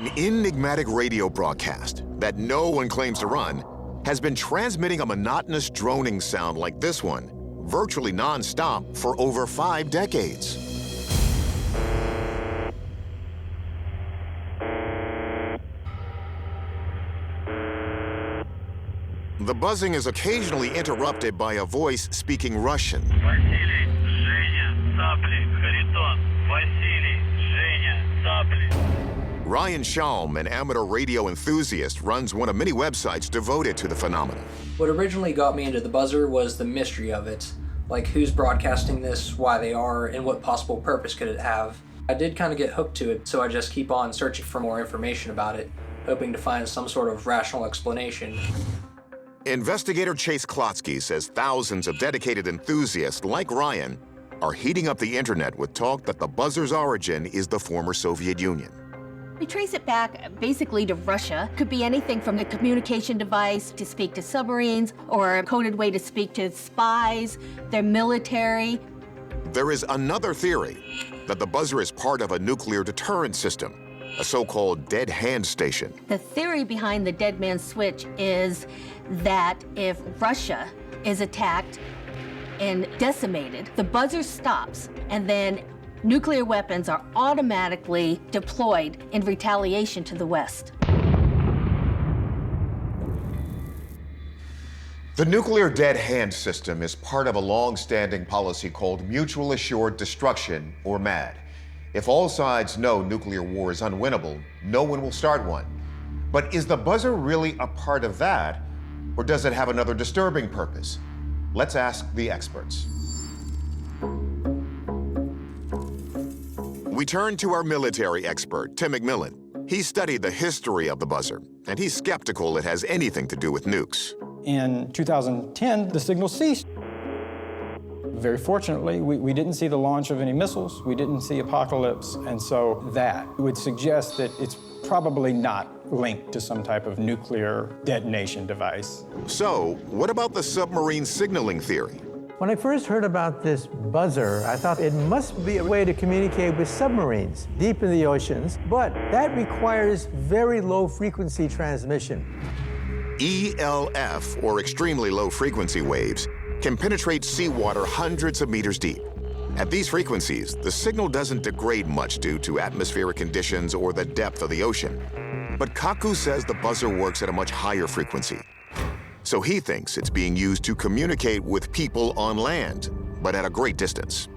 An enigmatic radio broadcast that no one claims to run has been transmitting a monotonous droning sound like this one, virtually non-stop for over 5 decades. The buzzing is occasionally interrupted by a voice speaking Russian. Ryan Schaum, an amateur radio enthusiast, runs one of many websites devoted to the phenomenon. What originally got me into the buzzer was the mystery of it, like who's broadcasting this, why they are, and what possible purpose could it have. I did kind of get hooked to it, so I just keep on searching for more information about it, hoping to find some sort of rational explanation. Investigator Chase Klotsky says thousands of dedicated enthusiasts like Ryan are heating up the internet with talk that the buzzer's origin is the former Soviet Union. We trace it back basically to Russia. Could be anything from the communication device to speak to submarines, or a coded way to speak to spies, their military. There is another theory that the buzzer is part of a nuclear deterrent system, a so-called dead hand station. The theory behind the dead man switch is that if Russia is attacked and decimated, the buzzer stops, and then nuclear weapons are automatically deployed in retaliation to the West. The nuclear dead hand system is part of a long-standing policy called mutual assured destruction, or MAD. If all sides know nuclear war is unwinnable, no one will start one. But is the buzzer really a part of that, or does it have another disturbing purpose? Let's ask the experts. We turn to our military expert, Tim McMillan. He studied the history of the buzzer, and he's skeptical it has anything to do with nukes. In 2010, the signal ceased. Very fortunately, we didn't see the launch of any missiles, we didn't see apocalypse, and so that would suggest that it's probably not linked to some type of nuclear detonation device. So, what about the submarine signaling theory? When I first heard about this buzzer, I thought it must be a way to communicate with submarines deep in the oceans, but that requires very low frequency transmission. ELF, or extremely low frequency waves, can penetrate seawater hundreds of meters deep. At these frequencies, the signal doesn't degrade much due to atmospheric conditions or the depth of the ocean. But Kaku says the buzzer works at a much higher frequency. So he thinks it's being used to communicate with people on land, but at a great distance.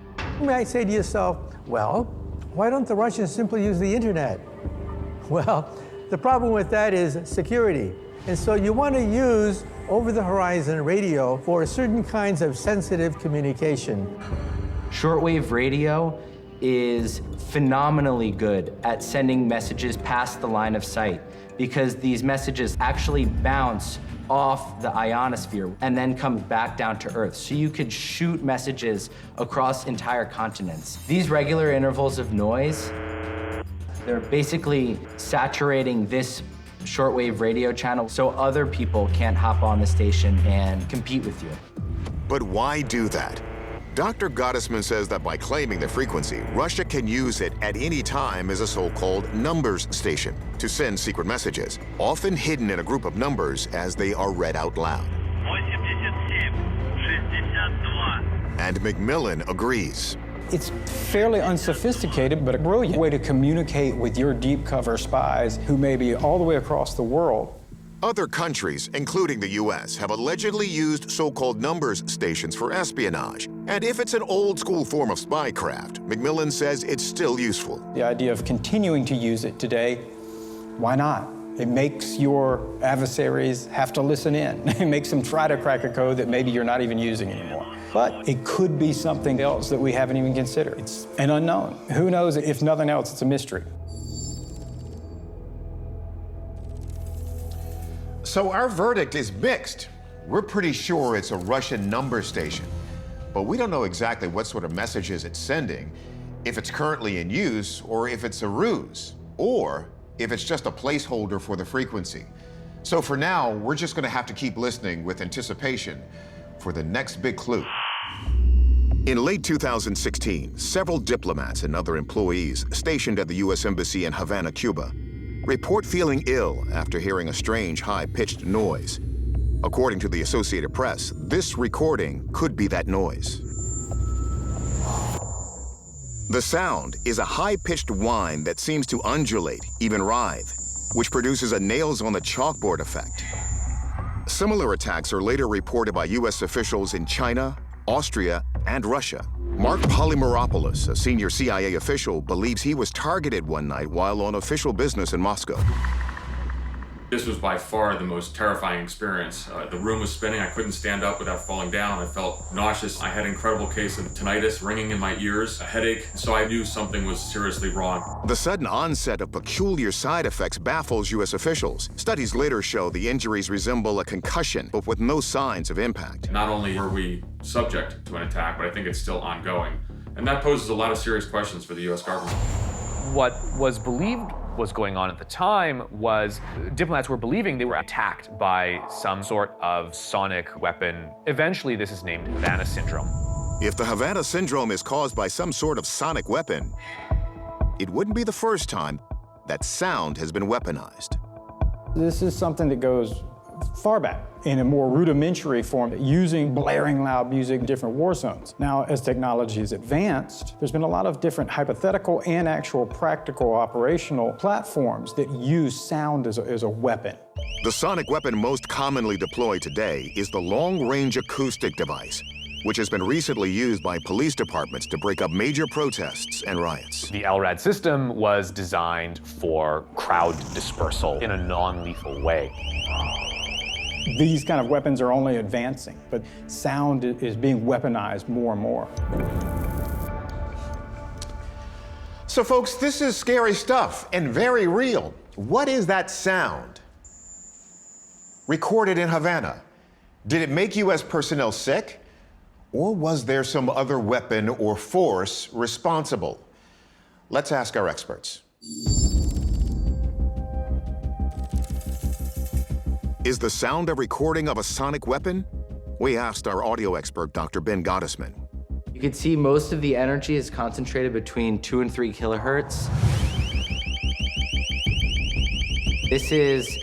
You might say to yourself, well, why don't the Russians simply use the internet? Well, the problem with that is security. And so you want to use over-the-horizon radio for certain kinds of sensitive communication. Shortwave radio is phenomenally good at sending messages past the line of sight because these messages actually bounce off the ionosphere and then come back down to Earth. So you could shoot messages across entire continents. These regular intervals of noise, they're basically saturating this shortwave radio channel so other people can't hop on the station and compete with you. But why do that? Dr. Gottesman says that by claiming the frequency, Russia can use it at any time as a so-called numbers station to send secret messages, often hidden in a group of numbers as they are read out loud. 87, 62. And McMillan agrees. It's fairly unsophisticated, but a brilliant way to communicate with your deep cover spies who may be all the way across the world. Other countries, including the US, have allegedly used so-called numbers stations for espionage. And if it's an old-school form of spycraft, McMillan says it's still useful. The idea of continuing to use it today, why not? It makes your adversaries have to listen in. It makes them try to crack a code that maybe you're not even using anymore. But it could be something else that we haven't even considered. It's an unknown. Who knows? If nothing else, it's a mystery. So our verdict is mixed. We're pretty sure it's a Russian number station, but we don't know exactly what sort of messages it's sending, if it's currently in use, or if it's a ruse, or if it's just a placeholder for the frequency. So for now, we're just gonna have to keep listening with anticipation for the next big clue. In late 2016, several diplomats and other employees stationed at the US Embassy in Havana, Cuba, report feeling ill after hearing a strange, high-pitched noise. According to the Associated Press, this recording could be that noise. The sound is a high-pitched whine that seems to undulate, even writhe, which produces a nails-on-the-chalkboard effect. Similar attacks are later reported by U.S. officials in China, Austria, and Russia. Mark Polymeropoulos, a senior CIA official, believes he was targeted one night while on official business in Moscow. This was by far the most terrifying experience. The room was spinning. I couldn't stand up without falling down. I felt nauseous. I had an incredible case of tinnitus, ringing in my ears, a headache, so I knew something was seriously wrong. The sudden onset of peculiar side effects baffles U.S. officials. Studies later show the injuries resemble a concussion, but with no signs of impact. Not only were we subject to an attack, but I think it's still ongoing. And that poses a lot of serious questions for the U.S. government. What was believed was going on at the time was diplomats were believing they were attacked by some sort of sonic weapon. Eventually, this is named Havana syndrome. If the Havana syndrome is caused by some sort of sonic weapon, it wouldn't be the first time that sound has been weaponized. This is something that goes far back in a more rudimentary form, using blaring loud music in different war zones. Now, as technology has advanced, there's been a lot of different hypothetical and actual practical operational platforms that use sound as a weapon. The sonic weapon most commonly deployed today is the long-range acoustic device, which has been recently used by police departments to break up major protests and riots. The LRAD system was designed for crowd dispersal in a non-lethal way. These kind of weapons are only advancing, but sound is being weaponized more and more. So folks, this is scary stuff and very real. What is that sound? Recorded in Havana. Did it make U.S. personnel sick? Or was there some other weapon or force responsible? Let's ask our experts. Is the sound a recording of a sonic weapon? We asked our audio expert, Dr. Ben Gottesman. You can see most of the energy is concentrated between 2 and 3 kilohertz. This is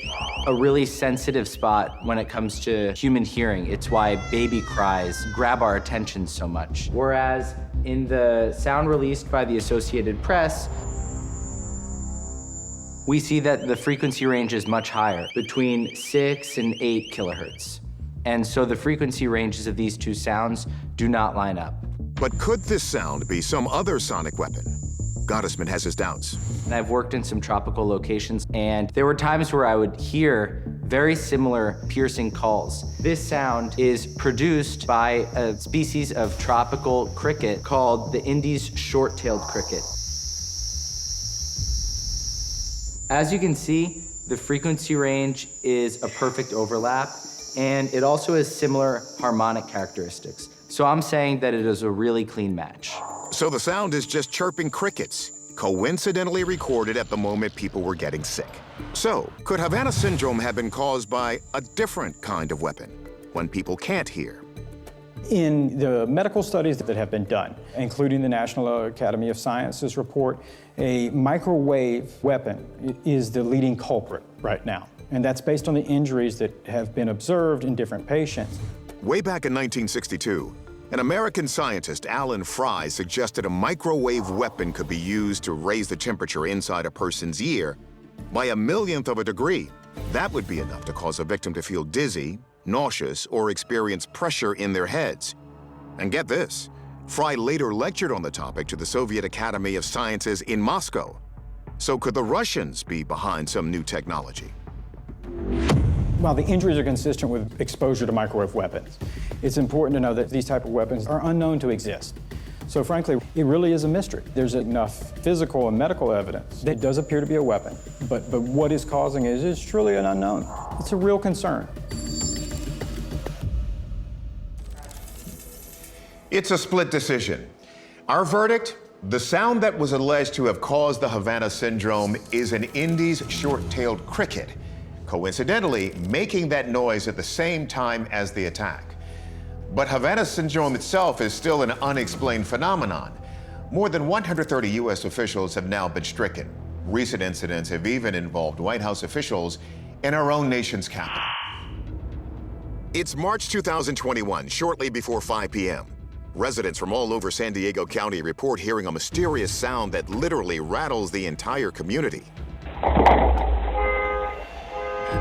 a really sensitive spot when it comes to human hearing. It's why baby cries grab our attention so much. Whereas in the sound released by the Associated Press, we see that the frequency range is much higher, between 6 and 8 kilohertz. And so the frequency ranges of these two sounds do not line up. But could this sound be some other sonic weapon? Gottesman has his doubts. And I've worked in some tropical locations, and there were times where I would hear very similar piercing calls. This sound is produced by a species of tropical cricket called the Indies short-tailed cricket. As you can see, the frequency range is a perfect overlap, and it also has similar harmonic characteristics. So I'm saying that it is a really clean match. So the sound is just chirping crickets, coincidentally recorded at the moment people were getting sick. So, could Havana syndrome have been caused by a different kind of weapon, when people can't hear? In the medical studies that have been done, including the National Academy of Sciences report, a microwave weapon is the leading culprit right now. And that's based on the injuries that have been observed in different patients. Way back in 1962, an American scientist, Alan Fry, suggested a microwave weapon could be used to raise the temperature inside a person's ear by a millionth of a degree. That would be enough to cause a victim to feel dizzy, nauseous, or experience pressure in their heads. And get this, Fry later lectured on the topic to the Soviet Academy of Sciences in Moscow. So could the Russians be behind some new technology? While the injuries are consistent with exposure to microwave weapons, it's important to know that these type of weapons are unknown to exist. So frankly, it really is a mystery. There's enough physical and medical evidence that it does appear to be a weapon, but what is causing it is truly an unknown. It's a real concern. It's a split decision. Our verdict? The sound that was alleged to have caused the Havana syndrome is an Indies short-tailed cricket, coincidentally making that noise at the same time as the attack. But Havana syndrome itself is still an unexplained phenomenon. More than 130 U.S. officials have now been stricken. Recent incidents have even involved White House officials in our own nation's capital. It's March 2021, shortly before 5 p.m. Residents from all over San Diego County report hearing a mysterious sound that literally rattles the entire community.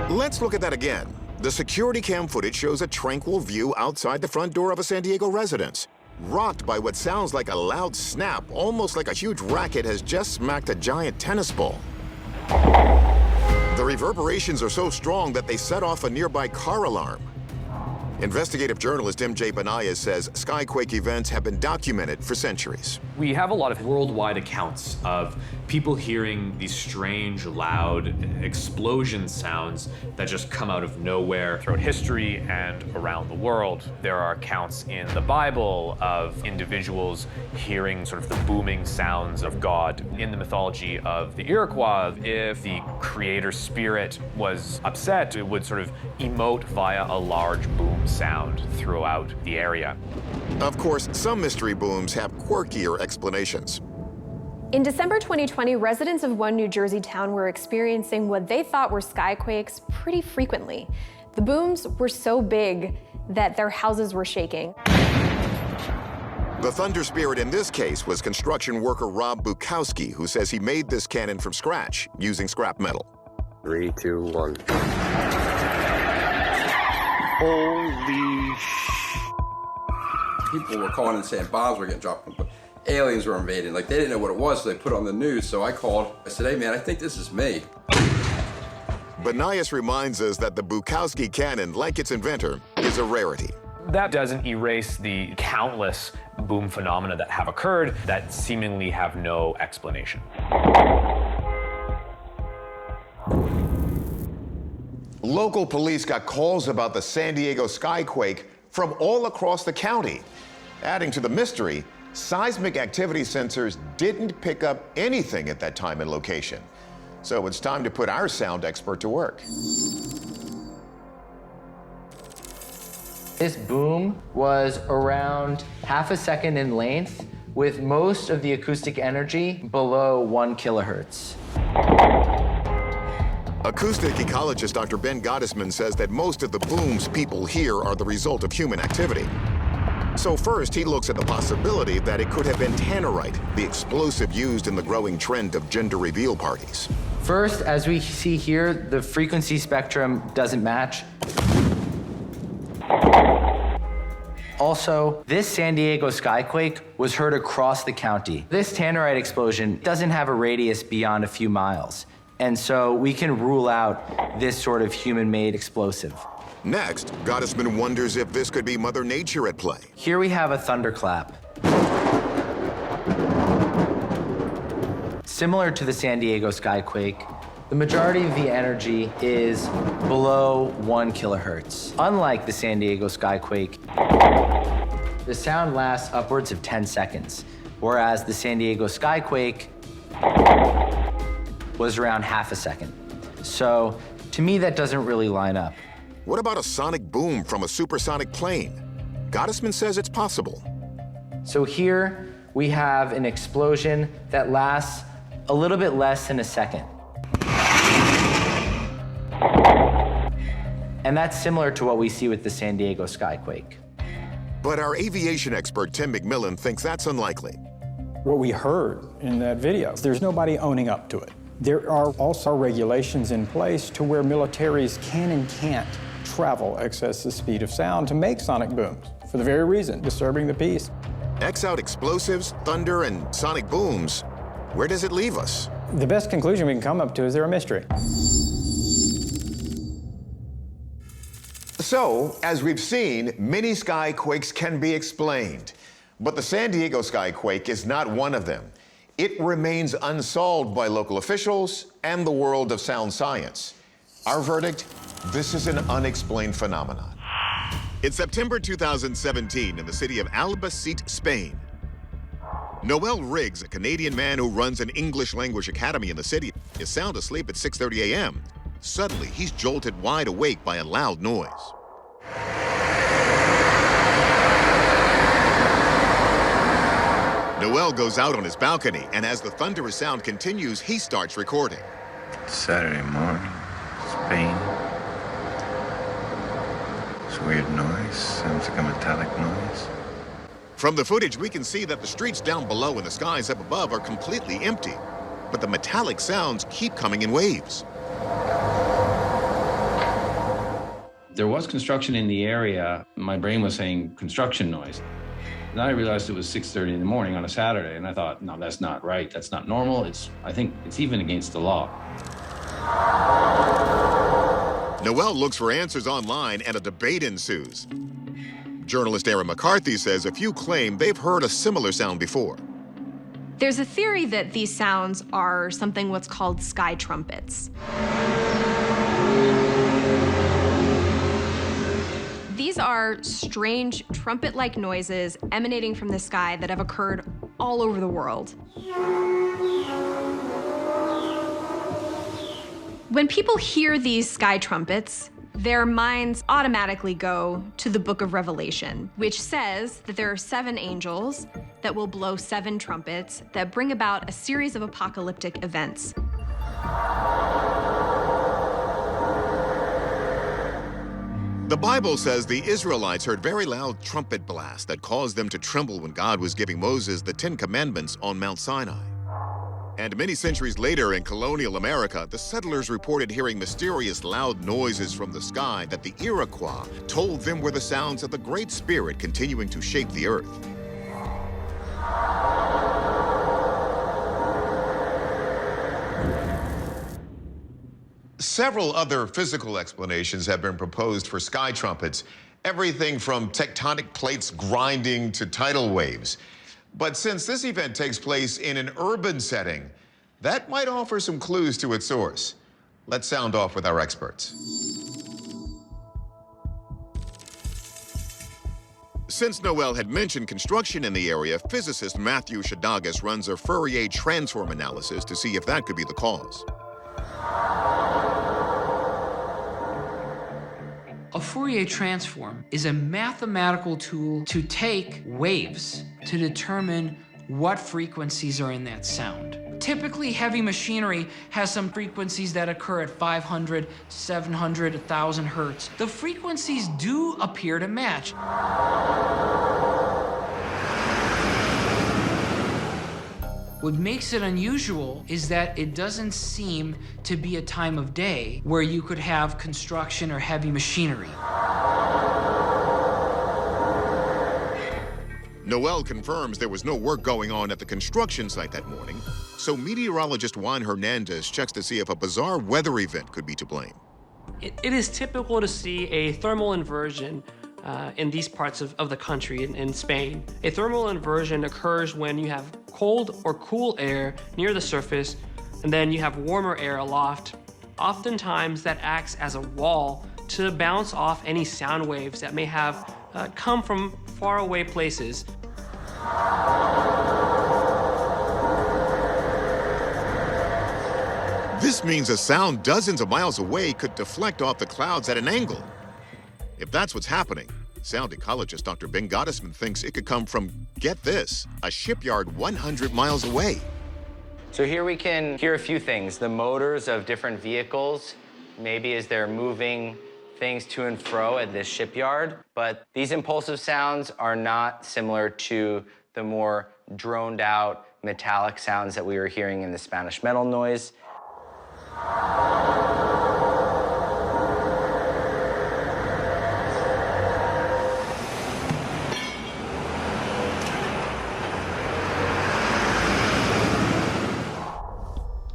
Let's look at that again. The security cam footage shows a tranquil view outside the front door of a San Diego residence, rocked by what sounds like a loud snap, almost like a huge racket has just smacked a giant tennis ball. The reverberations are so strong that they set off a nearby car alarm. Investigative journalist MJ Benayes says Skyquake events have been documented for centuries. We have a lot of worldwide accounts of people hearing these strange, loud explosion sounds that just come out of nowhere throughout history and around the world. There are accounts in the Bible of individuals hearing sort of the booming sounds of God. In the mythology of the Iroquois, if the creator spirit was upset, it would sort of emote via a large boom sound throughout the area. Of course, some mystery booms have quirkier explanations. In December 2020, residents of one New Jersey town were experiencing what they thought were skyquakes pretty frequently. The booms were so big that their houses were shaking. The thunder spirit in this case was construction worker Rob Bukowski, who says he made this cannon from scratch using scrap metal. 3, 2, 1. Holy People were calling and saying bombs were getting dropped, but aliens were invading. Like, they didn't know what it was, so they put it on the news. So I called. I said, hey, man, I think this is me. Benayes reminds us that the Bukowski cannon, like its inventor, is a rarity. That doesn't erase the countless boom phenomena that have occurred that seemingly have no explanation. Local police got calls about the San Diego Skyquake from all across the county. Adding to the mystery, seismic activity sensors didn't pick up anything at that time and location. So it's time to put our sound expert to work. This boom was around half a second in length, with most of the acoustic energy below 1 kilohertz. Acoustic ecologist Dr. Ben Gottesman says that most of the booms people hear are the result of human activity. So first, he looks at the possibility that it could have been tannerite, the explosive used in the growing trend of gender reveal parties. First, as we see here, the frequency spectrum doesn't match. Also, this San Diego Skyquake was heard across the county. This tannerite explosion doesn't have a radius beyond a few miles. And so we can rule out this sort of human-made explosive. Next, Gottesman wonders if this could be Mother Nature at play. Here we have a thunderclap. Similar to the San Diego Skyquake, the majority of the energy is below 1 kilohertz. Unlike the San Diego Skyquake, the sound lasts upwards of 10 seconds, whereas the San Diego Skyquake was around half a second. So to me, that doesn't really line up. What about a sonic boom from a supersonic plane? Gottesman says it's possible. So here we have an explosion that lasts a little bit less than a second. And that's similar to what we see with the San Diego Skyquake. But our aviation expert, Tim McMillan, thinks that's unlikely. What we heard in that video, there's nobody owning up to it. There are also regulations in place to where militaries can and can't travel excess the speed of sound to make sonic booms, for the very reason, disturbing the peace. X out explosives, thunder, and sonic booms. Where does it leave us? The best conclusion we can come up to is they're a mystery. So, as we've seen, many skyquakes can be explained. But the San Diego Skyquake is not one of them. It remains unsolved by local officials and the world of sound science. Our verdict? This is an unexplained phenomenon. In September 2017, in the city of Albacete, Spain, Noel Riggs, a Canadian man who runs an English language academy in the city, is sound asleep at 6:30 a.m. Suddenly, he's jolted wide awake by a loud noise. Noel goes out on his balcony, and as the thunderous sound continues, he starts recording. Saturday morning, Spain. It's a weird noise, sounds like a metallic noise. From the footage, we can see that the streets down below and the skies up above are completely empty, but the metallic sounds keep coming in waves. There was construction in the area. My brain was saying construction noise. Then I realized it was 6:30 in the morning on a Saturday, and I thought, no, that's not right. That's not normal. I think it's even against the law. Noel looks for answers online, and a debate ensues. Journalist Aaron McCarthy says a few claim they've heard a similar sound before. There's a theory that these sounds are something what's called sky trumpets. These are strange trumpet-like noises emanating from the sky that have occurred all over the world. When people hear these sky trumpets, their minds automatically go to the book of Revelation, which says that there are 7 angels that will blow 7 trumpets that bring about a series of apocalyptic events. The Bible says the Israelites heard very loud trumpet blasts that caused them to tremble when God was giving Moses the 10 Commandments on Mount Sinai. And many centuries later in colonial America, the settlers reported hearing mysterious loud noises from the sky that the Iroquois told them were the sounds of the Great Spirit continuing to shake the earth. Several other physical explanations have been proposed for sky trumpets, everything from tectonic plates grinding to tidal waves. But since this event takes place in an urban setting, that might offer some clues to its source. Let's sound off with our experts. Since Noel had mentioned construction in the area, physicist Matthew Shadagas runs a Fourier transform analysis to see if that could be the cause. A Fourier transform is a mathematical tool to take waves to determine what frequencies are in that sound. Typically, heavy machinery has some frequencies that occur at 500, 700, 1,000 hertz. The frequencies do appear to match. What makes it unusual is that it doesn't seem to be a time of day where you could have construction or heavy machinery. Noel confirms there was no work going on at the construction site that morning, so meteorologist Juan Hernandez checks to see if a bizarre weather event could be to blame. It is typical to see a thermal inversion in these parts of the country, in Spain. A thermal inversion occurs when you have cold or cool air near the surface, and then you have warmer air aloft. Oftentimes that acts as a wall to bounce off any sound waves that may have come from faraway places. This means a sound dozens of miles away could deflect off the clouds at an angle. If that's what's happening, sound ecologist Dr. Ben Gottesman thinks it could come from, get this, a shipyard 100 miles away. So here we can hear a few things. The motors of different vehicles, maybe as they're moving things to and fro at this shipyard. But these impulsive sounds are not similar to the more droned out metallic sounds that we were hearing in the Spanish metal noise.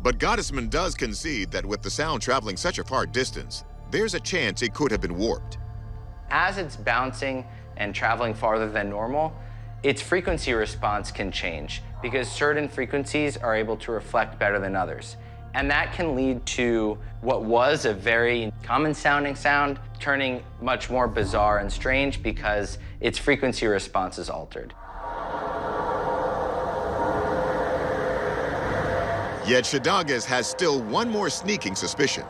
But Gottesman does concede that with the sound traveling such a far distance, there's a chance it could have been warped. As it's bouncing and traveling farther than normal, its frequency response can change because certain frequencies are able to reflect better than others. And that can lead to what was a very common sounding sound turning much more bizarre and strange because its frequency response is altered. Yet Shadagas has still one more sneaking suspicion.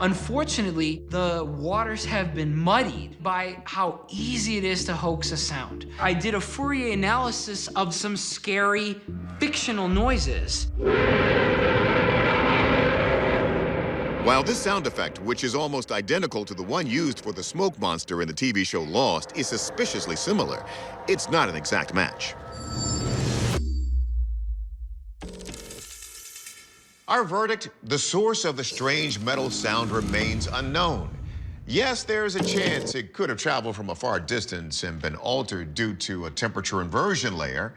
Unfortunately, the waters have been muddied by how easy it is to hoax a sound. I did a Fourier analysis of some scary fictional noises. While this sound effect, which is almost identical to the one used for the smoke monster in the TV show Lost, is suspiciously similar, it's not an exact match. Our verdict: the source of the strange metal sound remains unknown. Yes, there's a chance it could have traveled from a far distance and been altered due to a temperature inversion layer.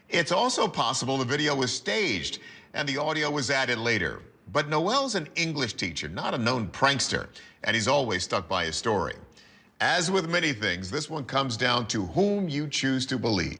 It's also possible the video was staged and the audio was added later. But Noel's an English teacher, not a known prankster, and he's always stuck by his story. As with many things, this one comes down to whom you choose to believe.